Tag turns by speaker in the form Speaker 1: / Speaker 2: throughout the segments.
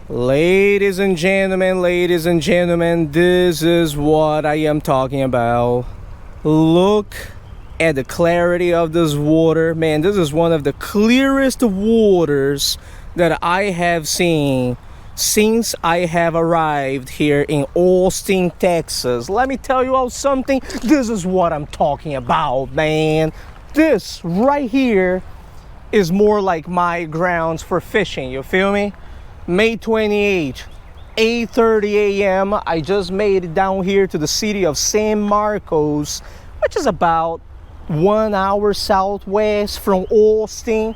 Speaker 1: Ladies and gentlemen, this is what I am talking about. Look at the clarity of this water. Man, this is one of the clearest waters that I have seen since I have arrived here in Austin, Texas. Let me tell you all something. This is what I'm talking about, man. This right here is more like my grounds for fishing, you feel me? May 28th, 8:30 a.m. I just made it down here to the city of San Marcos, which is about 1 hour southwest from Austin.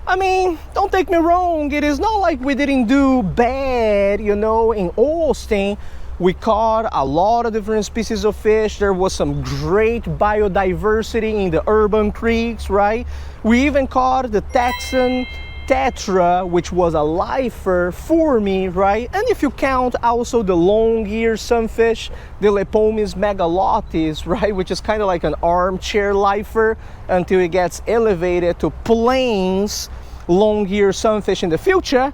Speaker 1: I mean, don't take me wrong, it is not like we didn't do bad, you know, in Austin. We caught a lot of different species of fish. There was some great biodiversity in the urban creeks, right? We even caught the Texan tetra, which was a lifer for me, right? And if you count also the long-eared sunfish, the Lepomis megalotis, right, which is kind of like an armchair lifer until it gets elevated to plains long-eared sunfish in the future.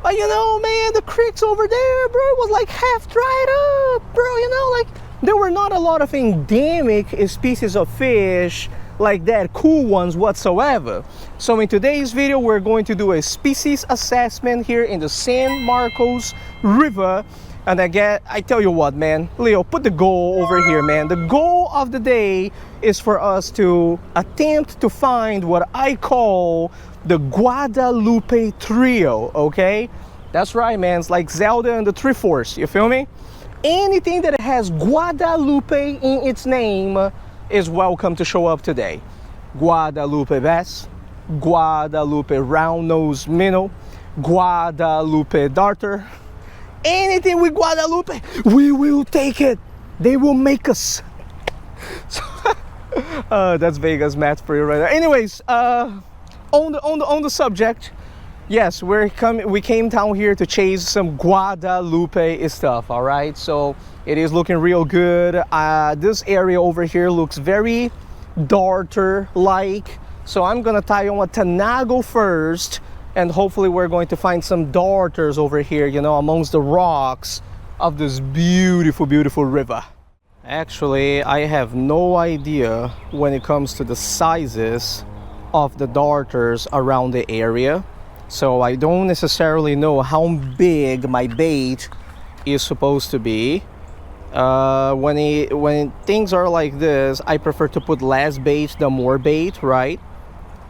Speaker 1: But you know, man, the creeks over there, bro, was like half dried up, bro. You know, like there were not a lot of endemic species of fish like that, cool ones whatsoever. So in today's video, we're going to do a species assessment here in the San Marcos River. And I tell you what, man, Leo, put the goal over here, man. The goal of the day is for us to attempt to find what I call the Guadalupe trio, okay? That's right, man. It's like Zelda and the Triforce, you feel me? Anything that has Guadalupe in its name is welcome to show up today. Guadalupe bass, Guadalupe round-nosed minnow, Guadalupe darter. Anything with Guadalupe, we will take it. They will make us. That's Vegas math for you right there. Anyways, on the subject, yes, we came down here to chase some Guadalupe stuff. All right, so it is looking real good. This area over here looks very darter like, so I'm gonna tie on a Tanago first, and hopefully we're going to find some darters over here, you know, amongst the rocks of this beautiful river. Actually, I have no idea when it comes to the sizes of the darters around the area, so I don't necessarily know how big my bait is supposed to be. When things are like this, I prefer to put less bait than more bait, right?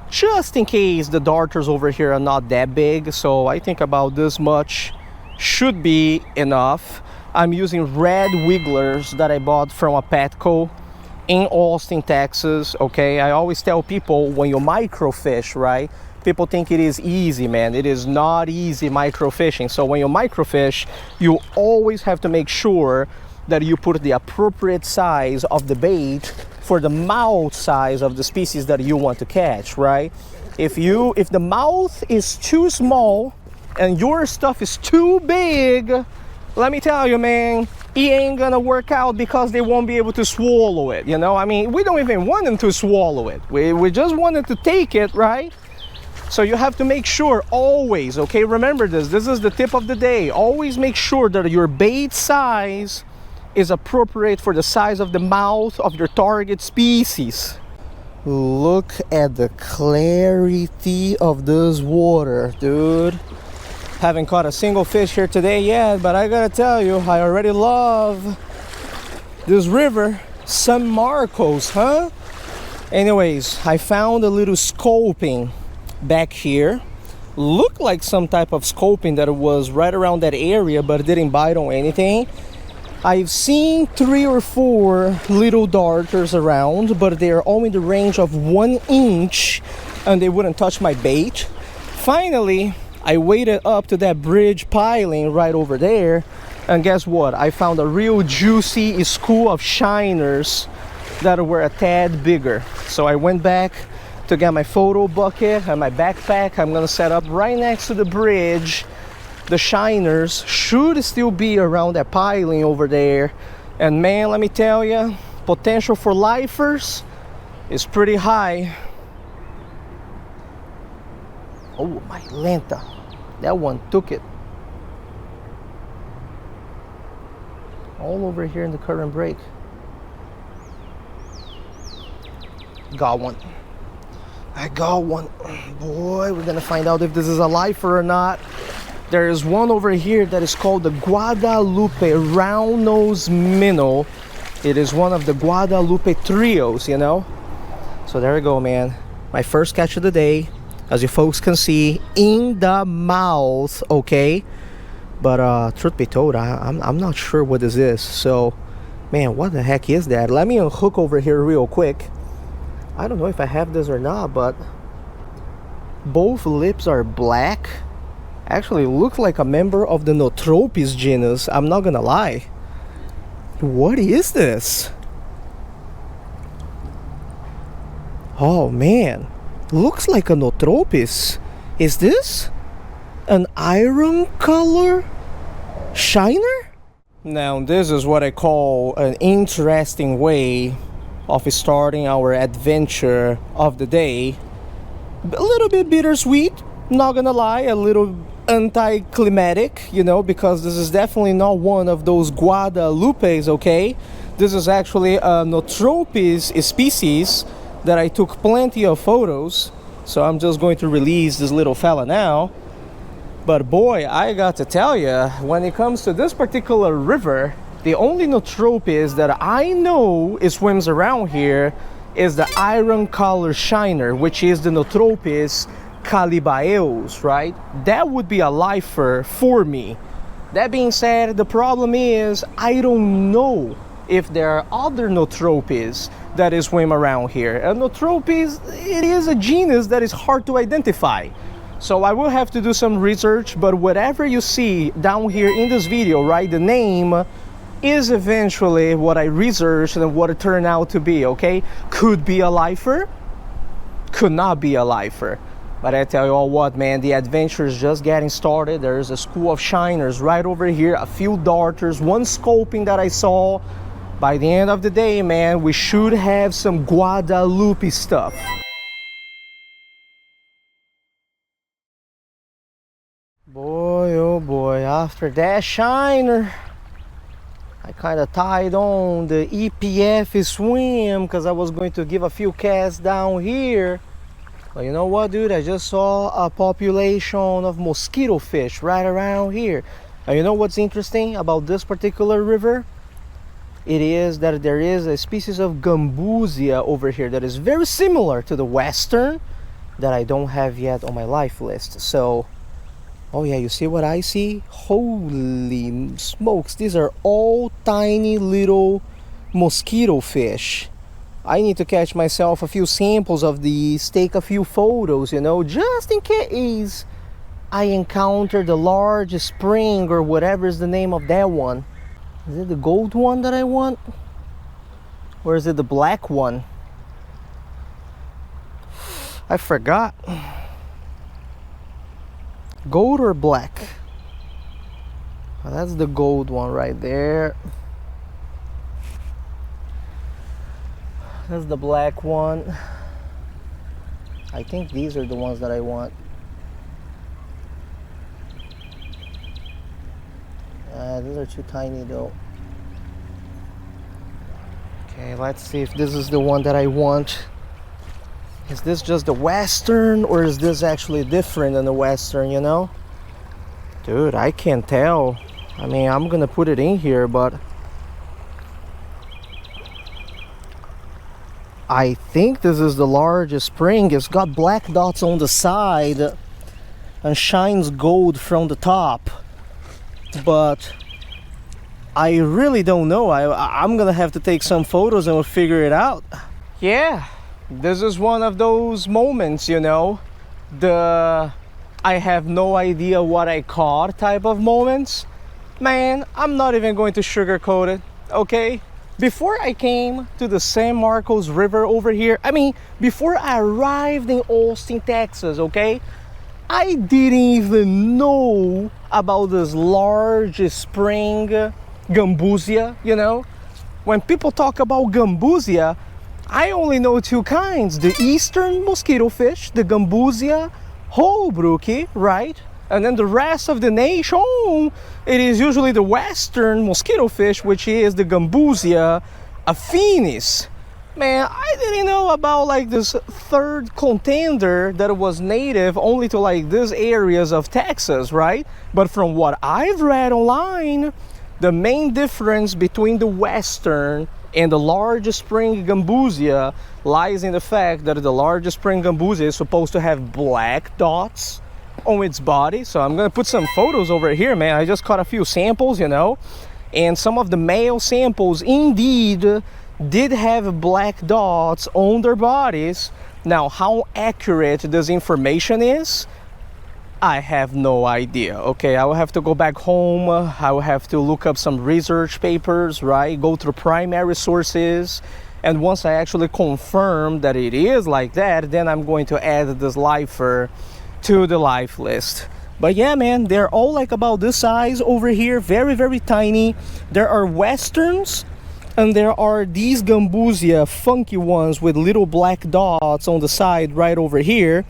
Speaker 1: Just in case the darters over here are not that big, so I think about this much should be enough. I'm using red wigglers that I bought from a Petco in Austin, Texas, okay? I always tell people when you microfish, right? People think it is easy, man. It is not easy microfishing. So when you microfish, you always have to make sure that you put the appropriate size of the bait for the mouth size of the species that you want to catch, right? If the mouth is too small and your stuff is too big, let me tell you, man, it ain't gonna work out because they won't be able to swallow it, you know? I mean, we don't even want them to swallow it. We just want them to take it, right? So you have to make sure always, okay? Remember this is the tip of the day. Always make sure that your bait size is appropriate for the size of the mouth of your target species. Look at the clarity of this water, dude. Haven't caught a single fish here today yet, but I gotta tell you, I already love this river. San Marcos, huh? Anyways, I found a little sculpin back here. Looked like some type of sculpin that was right around that area, but it didn't bite on anything. I've seen 3 or 4 little darters around, but they're all in the range of 1 inch and they wouldn't touch my bait. Finally, I waded up to that bridge piling right over there, and guess what? I found a real juicy school of shiners that were a tad bigger. So I went back to get my photo bucket and my backpack. I'm gonna set up right next to the bridge. The shiners should still be around that piling over there, and man, let me tell you, potential for lifers is pretty high. Oh, my lenta, that one took it. all over here in the current break. Got one. I got one. Boy, we're gonna find out if this is a lifer or not. There is one over here that is called the Guadalupe round-nosed minnow. It is one of the Guadalupe trios, you know. So there we go, man. My first catch of the day, as you folks can see, in the mouth, okay? But truth be told, I'm not sure what this is. So, man, what the heck is that? Let me unhook over here real quick. I don't know if I have this or not, but both lips are black. Actually looks like a member of the Notropis genus. I'm not gonna lie. What is this? Oh man, looks like a Notropis. Is this an iron color shiner? Now this is what I call an interesting way of starting our adventure of the day. A little bit bittersweet, not gonna lie, a little anticlimactic, you know, because this is definitely not one of those Guadalupes, okay? This is actually a Notropis species that I took plenty of photos, so I'm just going to release this little fella now. But boy, I got to tell you, when it comes to this particular river, the only Notropis that I know it swims around here is the iron color shiner, which is the Notropis calibaeus, right? That would be a lifer for me. That being said, the problem is I don't know if there are other Notropis that is swim around here. And Notropis, it is a genus that is hard to identify. So I will have to do some research, but whatever you see down here in this video, right, the name is eventually what I researched and what it turned out to be, okay? Could be a lifer, could not be a lifer. But I tell you all what, man, the adventure is just getting started. There's a school of shiners right over here, a few darters, one scoping that I saw. By the end of the day, man, we should have some Guadalupe stuff. Boy, oh boy, after that shiner, I kind of tied on the EPF swim because I was going to give a few casts down here. But you know what, dude? I just saw a population of mosquito fish right around here. And you know what's interesting about this particular river? It is that there is a species of Gambusia over here that is very similar to the western that I don't have yet on my life list. So, oh yeah, you see what I see? Holy smokes, these are all tiny little mosquito fish. I need to catch myself a few samples of these, take a few photos, you know, just in case I encounter the large spring or whatever is the name of that one. Is it the gold one that I want? Or is it the black one? I forgot. Gold or black? Oh, that's the gold one right there. That's the black one. I think these are the ones that I want. These are too tiny though. Okay, let's see if this is the one that I want. Is this just the western or is this actually different than the western, you know? Dude, I can't tell. I mean, I'm gonna put it in here, but I think this is the largest spring. It's got black dots on the side and shines gold from the top. But I really don't know. I'm gonna have to take some photos and we'll figure it out. Yeah, this is one of those moments, you know, the I have no idea what I caught type of moments. Man, I'm not even going to sugarcoat it, okay? Before I came to the San Marcos River over here, I mean, before I arrived in Austin, Texas, okay, I didn't even know about this large spring Gambusia, you know. When people talk about Gambusia, I only know two kinds: the eastern mosquito fish, the Gambusia holbrooki, right? And then the rest of the nation, it is usually the western mosquito fish, which is the Gambusia affinis. Man, I didn't know about like this third contender that was native only to like these areas of Texas, right? But from what I've read online, the main difference between the western and the large spring Gambusia lies in the fact that the large spring Gambusia is supposed to have black dots on its body. So I'm gonna put some photos over here, man. I just caught a few samples, you know, and some of the male samples indeed did have black dots on their bodies. Now, how accurate this information is, I have no idea. Okay, I will have to go back home. I will have to look up some research papers, right? Go through primary sources. And once I actually confirm that it is like that, then I'm going to add this lifer to the life list. But yeah, man, they're all like about this size over here. Very, very tiny. There are westerns, and there are these Gambusia funky ones with little black dots on the side right over here.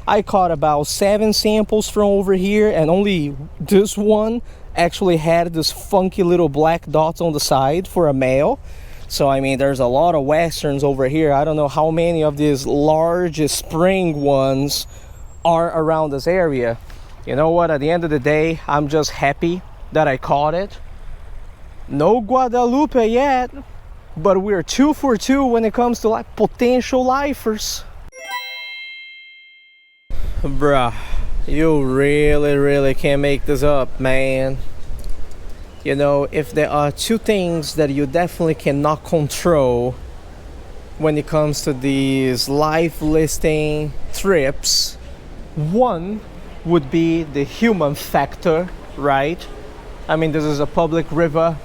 Speaker 1: I caught about 7 samples from over here, and only this one actually had this funky little black dots on the side for a male. So I mean, there's a lot of westerns over here. I don't know how many of these large spring ones are around this area. You know what, at the end of the day, I'm just happy that I caught it. No Guadalupe yet, but we're 2 for 2 when it comes to like potential lifers. Bruh, you really can't make this up, man. You know, if there are 2 things that you definitely cannot control when it comes to these life listing trips, one would be the human factor, right? I mean, this is a public river.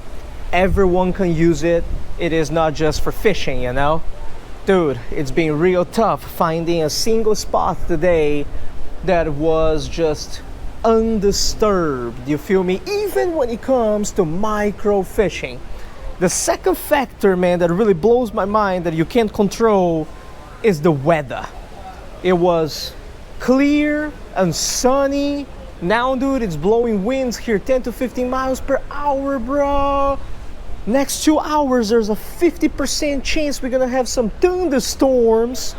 Speaker 1: Everyone can use it. It is not just for fishing, you know? Dude, it's been real tough finding a single spot today that was just undisturbed, you feel me? Even when it comes to micro fishing. The second factor, man, that really blows my mind that you can't control is the weather. It was clear and sunny. Now, dude, it's blowing winds here 10 to 15 miles per hour, bro. Next 2 hours, there's a 50% chance we're gonna have some thunderstorms.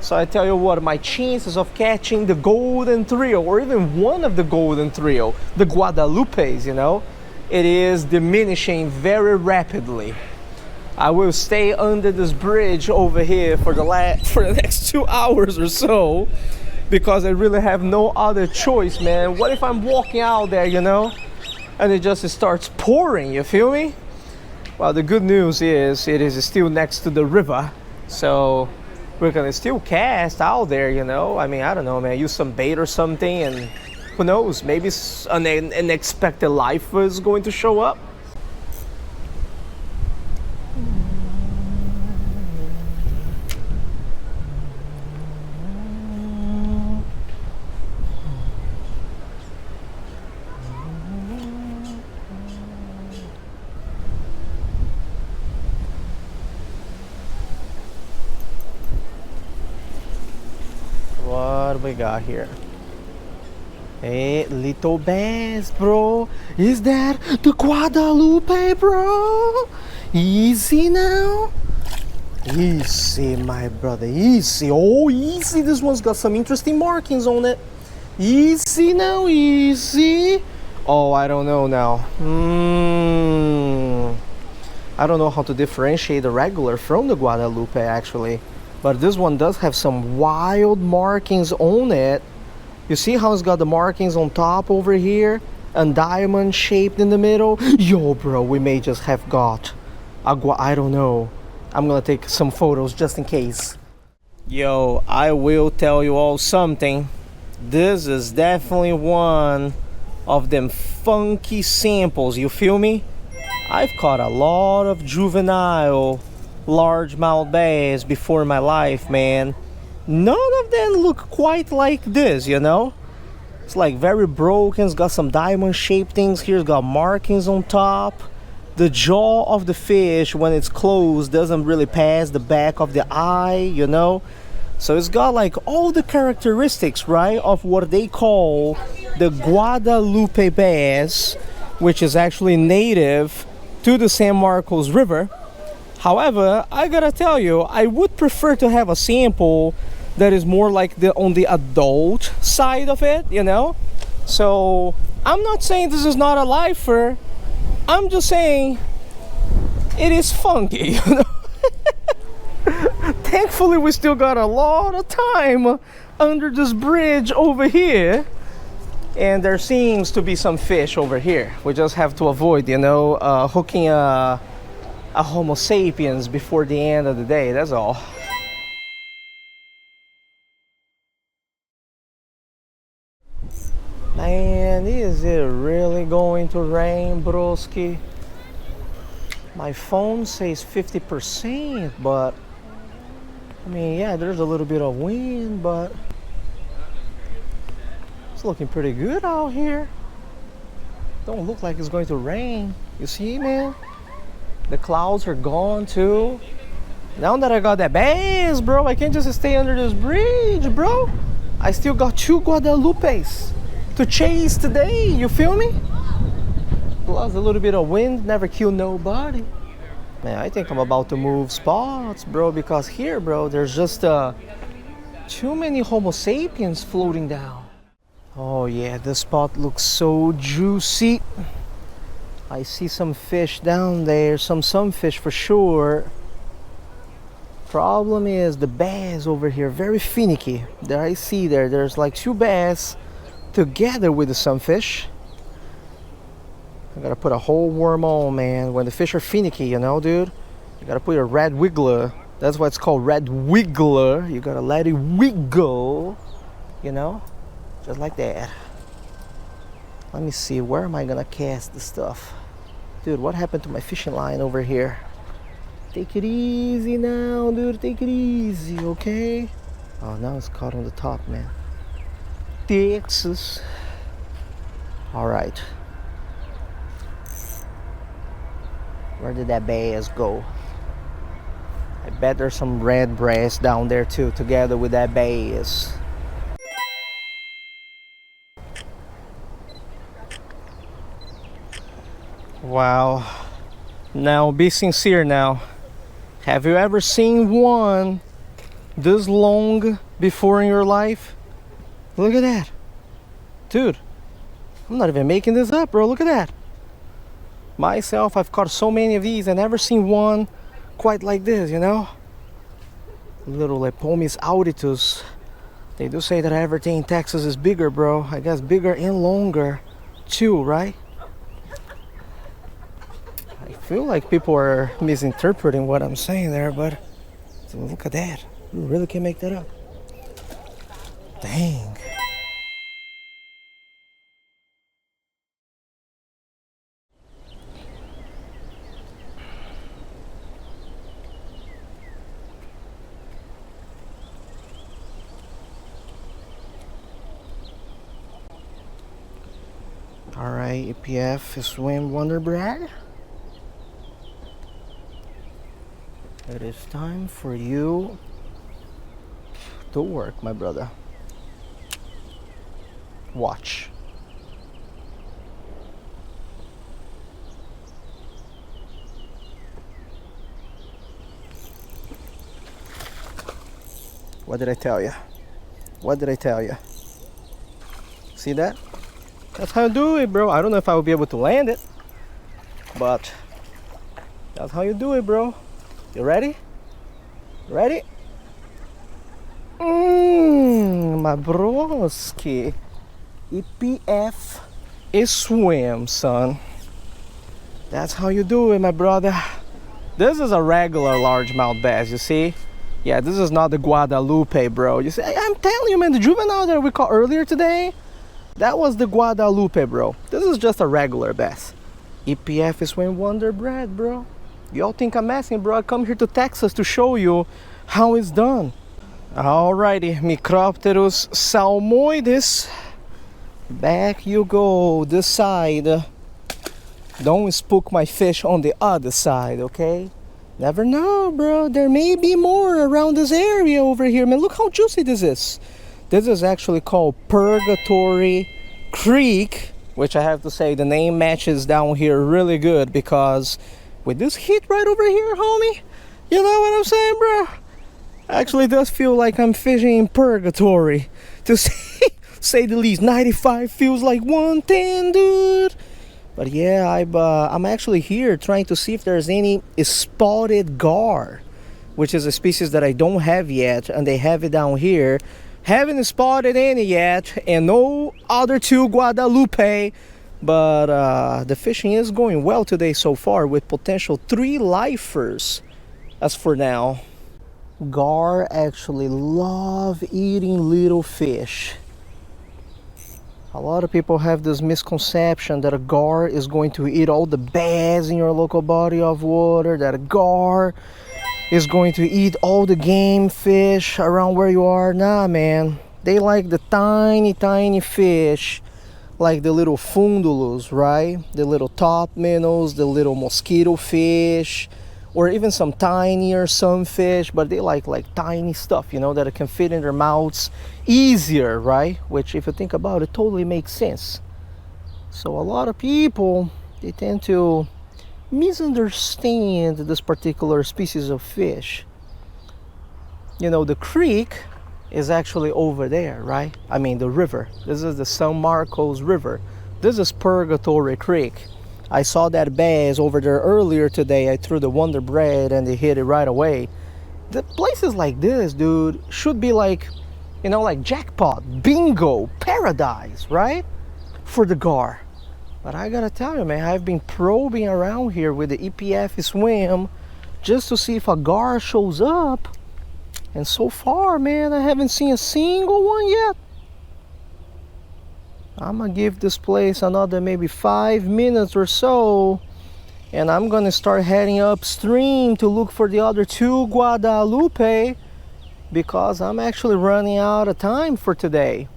Speaker 1: So I tell you what, my chances of catching the golden trio, or even one of the golden trio, the Guadalupes, you know, it is diminishing very rapidly. I will stay under this bridge over here for the next 2 hours or so, because I really have no other choice, man. What if I'm walking out there, you know, and it just starts pouring, you feel me? Well, the good news is it is still next to the river, so we're gonna still cast out there, you know. I mean, I don't know, man, use some bait or something, and who knows, maybe an unexpected life is going to show up. What we got here? Hey, little bass, bro. Is that the Guadalupe, bro? Easy now. Easy, my brother. Easy. Oh, easy. This one's got some interesting markings on it. Easy now. Easy. Oh, I don't know now. I don't know how to differentiate the regular from the Guadalupe, actually. But this one does have some wild markings on it. You see how it's got the markings on top over here and diamond shaped in the middle? Yo, bro, we may just have got I don't know. I'm gonna take some photos just in case. Yo, I will tell you all something. This is definitely one of them funky samples, you feel me? I've caught a lot of juvenile largemouth bass before in my life, man. None of them look quite like this, you know? It's like very broken. It's got some diamond shaped things here. It's got markings on top. The jaw of the fish, when it's closed, doesn't really pass the back of the eye, you know? So it's got like all the characteristics, right, of what they call the Guadalupe bass, which is actually native to the San Marcos River. However, I gotta tell you, I would prefer to have a sample that is more like on the adult side of it, you know? So I'm not saying this is not a lifer. I'm just saying it is funky, you know? Thankfully, we still got a lot of time under this bridge over here. And there seems to be some fish over here. We just have to avoid, you know, hooking a Homo sapiens before the end of the day, that's all. Man, is it really going to rain, broski? My phone says 50%, but I mean, yeah, there's a little bit of wind, but it's looking pretty good out here. Don't look like it's going to rain. You see, man? The clouds are gone too. Now that I got that bass, bro, I can't just stay under this bridge, bro. I still got 2 Guadalupes to chase today, you feel me? Plus a little bit of wind, never kill nobody. Man, I think I'm about to move spots, bro, because here, bro, there's just too many Homo sapiens floating down. Oh yeah, this spot looks so juicy. I see some fish down there, some sunfish for sure. Problem is the bass over here, very finicky. There I see there's like 2 bass together with the sunfish. I gotta put a whole worm on, man. When the fish are finicky, you know, dude, you gotta put a red wiggler. That's why it's called red wiggler. You gotta let it wiggle, you know, just like that. Let me see, where am I gonna cast the stuff? Dude, what happened to my fishing line over here? Take it easy now, dude, take it easy, okay? Oh, now it's caught on the top, man. Texas. All right. Where did that bass go? I bet there's some red brass down there too, together with that bass. Wow. Now be sincere now. Have you ever seen one this long before in your life? Look at that. Dude, I'm not even making this up, bro. Look at that. Myself, I've caught so many of these. I've never seen one quite like this, you know? Little Lepomis auditus. They do say that everything in Texas is bigger, bro. I guess bigger and longer too, right? I feel like people are misinterpreting what I'm saying there, but look at that. You really can't make that up. Dang. All right, EPF swim wonder bread. It is time for you to work, my brother. Watch. What did I tell you? What did I tell you? See that? That's how you do it, bro. I don't know if I will be able to land it, but that's how you do it, bro. You ready? Ready? My broski. EPF is swim, son. That's how you do it, my brother. This is a regular largemouth bass, you see? Yeah, this is not the Guadalupe, bro. You see, I'm telling you, man, the juvenile that we caught earlier today, that was the Guadalupe, bro. This is just a regular bass. EPF is swim wonder bread, bro. Y'all think I'm asking, bro? I come here to Texas to show you how it's done. Alrighty, Micropterus salmoides. Back you go, this side. Don't spook my fish on the other side, okay? Never know, bro. There may be more around this area over here, man. Look how juicy this is. This is actually called Purgatory Creek, which I have to say the name matches down here really good, because with this heat right over here, homie, you know what I'm saying, bro? Actually does feel like I'm fishing in purgatory, to say the least. 95 feels like 110, dude. But yeah, I'm actually here trying to see if there's any spotted gar, which is a species that I don't have yet, and they have it down here. Haven't spotted any yet, and no other two Guadalupe. But the fishing is going well today so far, with potential 3 lifers as for now. Gar actually love eating little fish. A lot of people have this misconception that a gar is going to eat all the bass in your local body of water, that a gar is going to eat all the game fish around where you are. Nah, man. They like the tiny fish, like the little fundulus, right? The little top minnows, the little mosquito fish, or even some tinier sunfish, but they like tiny stuff, you know, that it can fit in their mouths easier, right? Which, if you think about it, totally makes sense. So a lot of people, they tend to misunderstand this particular species of fish. You know, the creek is actually over there, right? I mean, the river. This is the San Marcos River. This is Purgatory Creek. I saw that bass over there earlier today. I threw the Wonder Bread and they hit it right away. The places like this, dude, should be like, you know, like jackpot, bingo, paradise, right? For the gar. But I gotta tell you, man, I've been probing around here with the EPF swim just to see if a gar shows up. And so far, man, I haven't seen a single one yet. I'm gonna give this place another maybe 5 minutes or so, and I'm gonna start heading upstream to look for the other 2 Guadalupe, because I'm actually running out of time for today.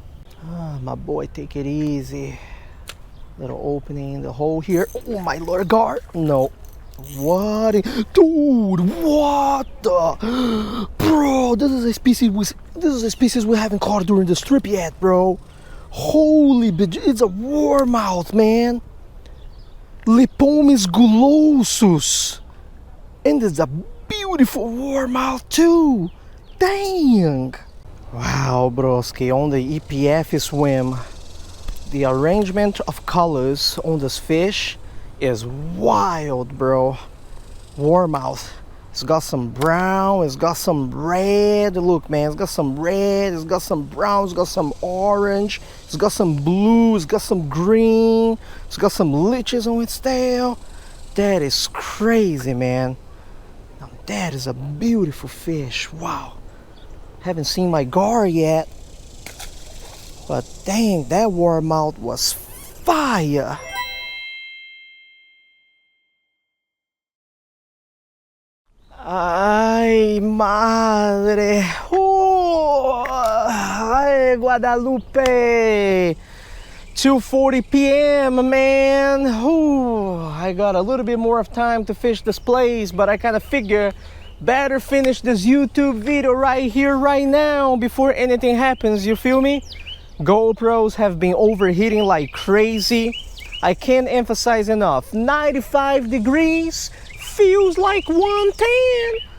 Speaker 1: My boy, take it easy. Little opening in the hole here. Oh my lord, gar. No. What? Dude, what the? Bro, this is a species we haven't caught during the strip yet, bro. Holy, it's a warmouth, man. Lipomis gulosus. And it's a beautiful warmouth too. Dang. Wow, broski, on the EPF swim, the arrangement of colors on this fish is wild, bro. Warmouth. It's got some brown, it's got some red. Look, man, it's got some red, it's got some brown, it's got some orange, it's got some blue, it's got some green, it's got some liches on its tail. That is crazy, man. Now, that is a beautiful fish. Wow. Haven't seen my gar yet, but dang, that warmouth was fire. Ay, madre. Oh, ay, Guadalupe. 2:40 p.m., man. Ooh, I got a little bit more of time to fish this place, but I kind of figure better finish this YouTube video right here, right now, before anything happens, you feel me? GoPros have been overheating like crazy. I can't emphasize enough. 95 degrees. Feels like 110.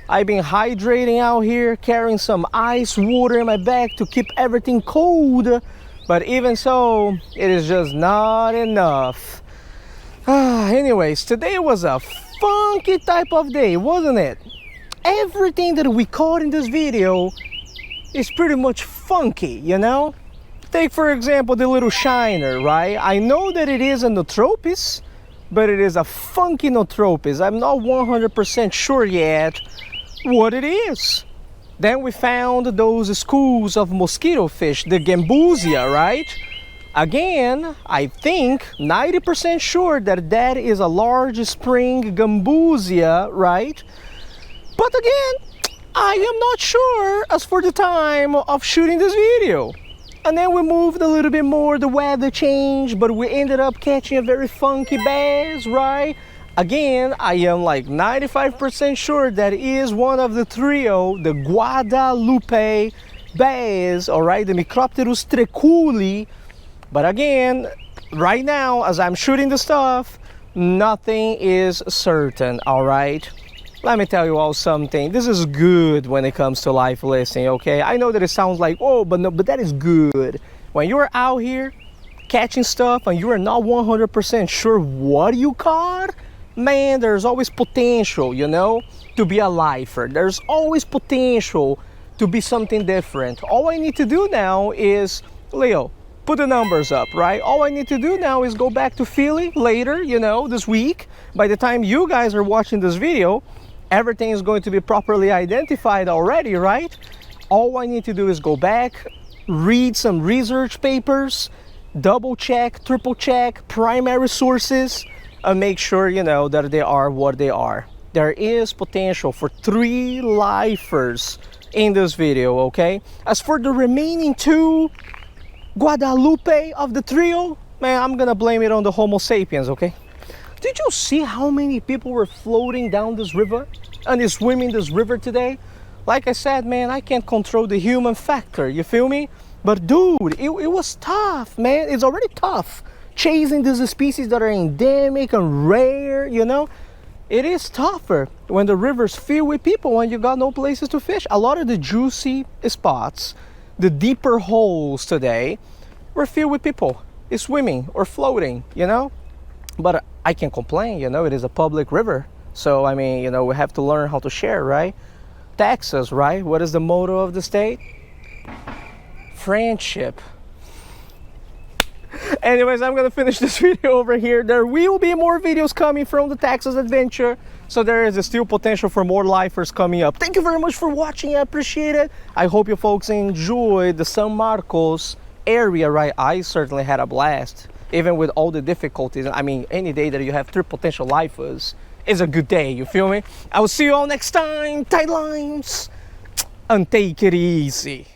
Speaker 1: I've been hydrating out here, carrying some ice water in my bag to keep everything cold, but even so, it is just not enough. Anyways, today was a funky type of day, wasn't it? Everything that we caught in this video is pretty much funky, you know? Take, for example, the little shiner, right? I know that it is a Notropis, but it is a funky Notropis. I'm not 100% sure yet what it is. Then we found those schools of mosquito fish, the Gambusia, right? Again, I think 90% sure that that is a large spring Gambusia, right? But again, I am not sure as for the time of shooting this video. And then we moved a little bit more, the weather changed, but we ended up catching a very funky bass, right? Again, I am like 95% sure that is one of the trio, the Guadalupe bays, all right, the Micropterus treculi. But again, right now, as I'm shooting the stuff, nothing is certain, all right? Let me tell you all something. This is good when it comes to life listing, okay? I know that it sounds like, oh, but no, but that is good. When you're out here catching stuff and you are not 100% sure what you caught, man, there's always potential, you know, to be a lifer. There's always potential to be something different. All I need to do now is, Leo, put the numbers up, right? All I need to do now is go back to Philly later, you know, this week. By the time you guys are watching this video, everything is going to be properly identified already, right? All I need to do is go back, read some research papers, double check, triple check, primary sources, and make sure, you know, that they are what they are. There is potential for 3 lifers in this video, okay? As for the remaining 2 Guadalupe of the trio, man, I'm gonna blame it on the Homo sapiens, okay? Did you see how many people were floating down this river and swimming this river today? Like I said, man, I can't control the human factor, you feel me? But dude, it was tough, man. It's already tough chasing these species that are endemic and rare, you know? It is tougher when the river's filled with people and you got no places to fish. A lot of the juicy spots, the deeper holes today, were filled with people swimming or floating, you know? But I can't complain, you know, it is a public river. So, I mean, you know, we have to learn how to share, right? Texas, right? What is the motto of the state? Friendship. Anyways, I'm gonna finish this video over here. There will be more videos coming from the Texas adventure, so there is still potential for more lifers coming up. Thank you very much for watching. I appreciate it. I hope you folks enjoyed the San Marcos area, right? I certainly had a blast, even with all the difficulties. I mean, any day that you have 3 potential lifers is a good day, you feel me? I will see you all next time. Tight lines and take it easy.